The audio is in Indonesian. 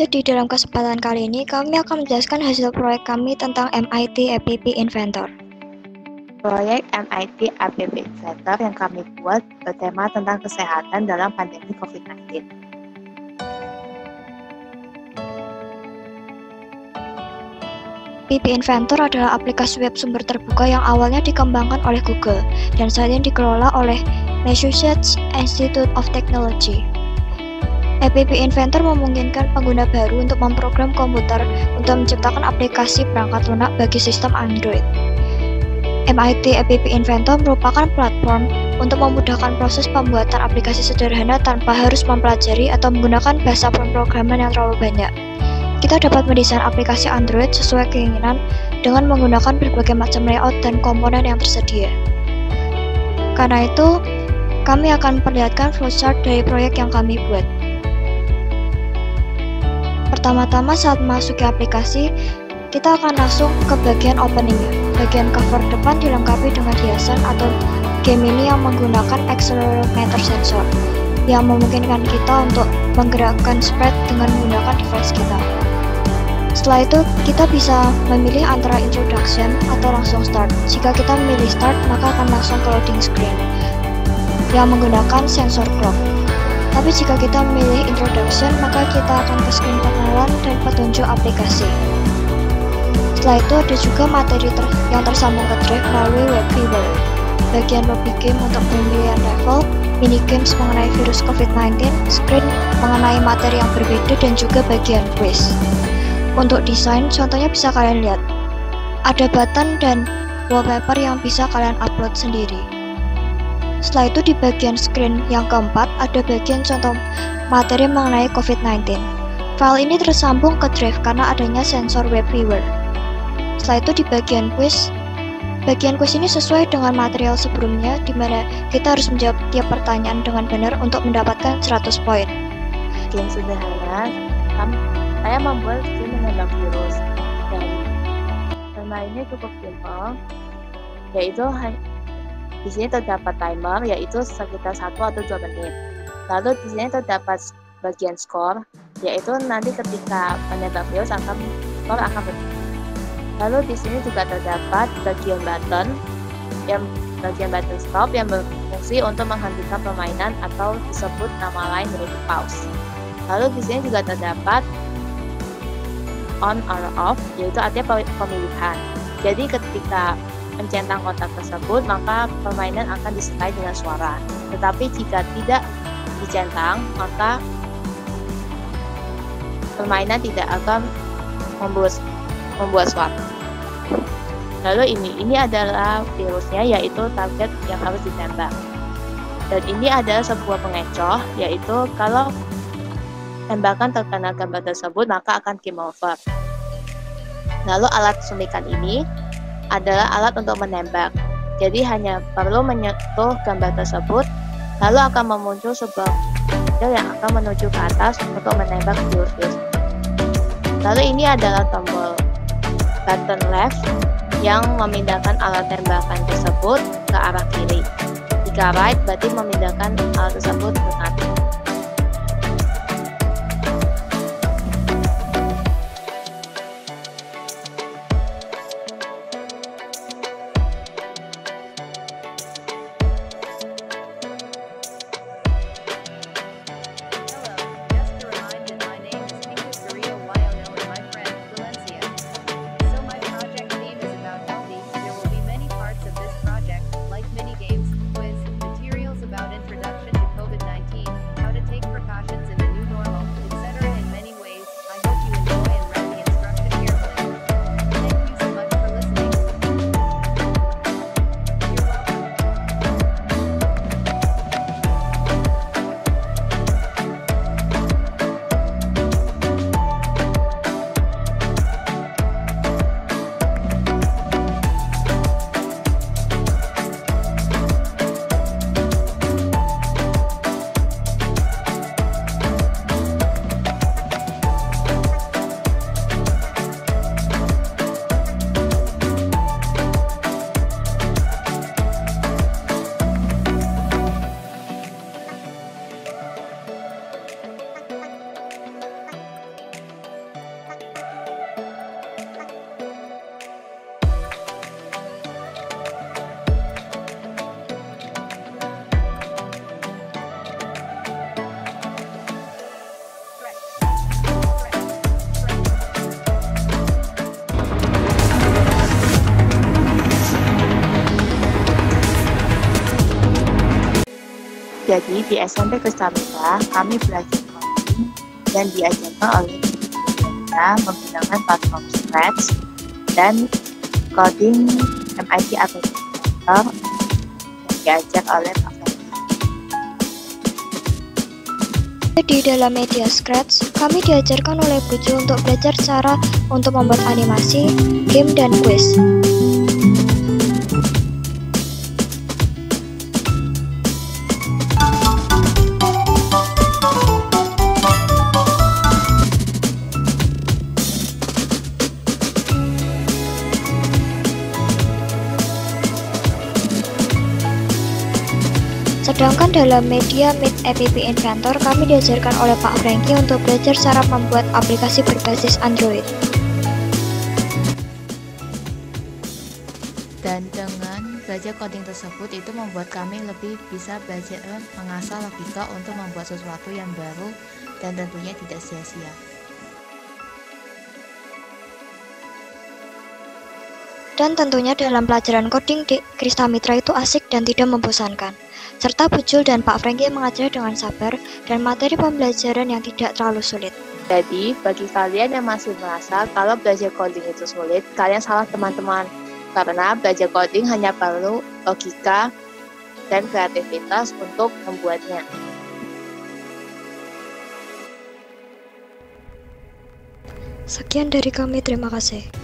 Jadi dalam kesempatan kali ini kami akan menjelaskan hasil proyek kami tentang MIT App Inventor. Proyek MIT App Inventor yang kami buat bertema tentang kesehatan dalam pandemi COVID-19. App Inventor adalah aplikasi web sumber terbuka yang awalnya dikembangkan oleh Google dan saat ini dikelola oleh Massachusetts Institute of Technology. App Inventor memungkinkan pengguna baru untuk memprogram komputer untuk menciptakan aplikasi perangkat lunak bagi sistem Android. MIT App Inventor merupakan platform untuk memudahkan proses pembuatan aplikasi sederhana tanpa harus mempelajari atau menggunakan bahasa pemrograman yang terlalu banyak. Kita dapat mendesain aplikasi Android sesuai keinginan dengan menggunakan berbagai macam layout dan komponen yang tersedia. Karena itu, kami akan memperlihatkan flowchart dari proyek yang kami buat. Pertama-tama saat memasuki aplikasi, kita akan langsung ke bagian openingnya. Bagian cover depan dilengkapi dengan hiasan atau game ini yang menggunakan accelerometer sensor yang memungkinkan kita untuk menggerakkan sprite dengan menggunakan device kita. Setelah itu, kita bisa memilih antara introduction atau langsung start. Jika kita memilih start, maka akan langsung ke loading screen yang menggunakan sensor clock. Tapi jika kita memilih introduction, maka kita akan ke screen pengenalan dan petunjuk aplikasi. Setelah itu ada juga materi yang tersambung ke drive melalui web viewer. Bagian lobby game untuk pemilihan level, mini games mengenai virus COVID-19, screen mengenai materi yang berbeda dan juga bagian quiz. Untuk desain, contohnya bisa kalian lihat. Ada button dan wallpaper yang bisa kalian upload sendiri. Setelah itu di bagian screen yang keempat ada bagian contoh materi mengenai COVID-19. File ini tersambung ke drive karena adanya sensor web viewer. Setelah itu di bagian quiz ini sesuai dengan material sebelumnya di mana kita harus menjawab tiap pertanyaan dengan benar untuk mendapatkan 100 poin. Game sederhana, saya membuat game menembak virus dan bermainnya cukup simpel, yaitu di sini terdapat timer, yaitu sekitar 1 atau 2 menit. Lalu di sini terdapat bagian skor, yaitu nanti ketika menembak virus skor akan berubah. Lalu di sini juga terdapat bagian button stop yang berfungsi untuk menghentikan permainan atau disebut nama lain yaitu pause. Lalu di sini juga terdapat on or off, yaitu artinya pemilihan. Jadi ketika mencentang kotak tersebut, maka permainan akan disertai dengan suara. Tetapi jika tidak dicentang, maka permainan tidak akan membuat suara. Lalu ini adalah virusnya, yaitu target yang harus ditembak. Dan ini adalah sebuah pengecoh, yaitu kalau tembakan terkena gambar tersebut, maka akan game over. Lalu alat suntikan ini adalah alat untuk menembak. Jadi hanya perlu menyentuh gambar tersebut, lalu akan memuncul sebuah model yang akan menuju ke atas untuk menembak virus. Lalu ini adalah tombol button left yang memindahkan alat tembakan tersebut ke arah kiri. Jika right berarti memindahkan alat tersebut ke kanan. Jadi di SMP Kristamita kami belajar coding dan diajarkan oleh kita menggunakan platform Scratch dan coding MIT Architecture yang diajar oleh Pak Ferry. Di dalam media Scratch, kami diajarkan oleh Bu Ju untuk belajar cara untuk membuat animasi, game, dan quiz. Sedangkan dalam media Meet App Inventor, kami diajarkan oleh Pak Franky untuk belajar cara membuat aplikasi berbasis Android. Dan dengan belajar coding tersebut itu membuat kami lebih bisa belajar mengasah logika untuk membuat sesuatu yang baru dan tentunya tidak sia-sia. Dan tentunya dalam pelajaran coding di Kristamita itu asik dan tidak membosankan. Serta Bu Jul dan Pak Franky mengajari dengan sabar dan materi pembelajaran yang tidak terlalu sulit. Jadi, bagi kalian yang masih merasa kalau belajar coding itu sulit, kalian salah teman-teman. Karena belajar coding hanya perlu logika dan kreativitas untuk membuatnya. Sekian dari kami, terima kasih.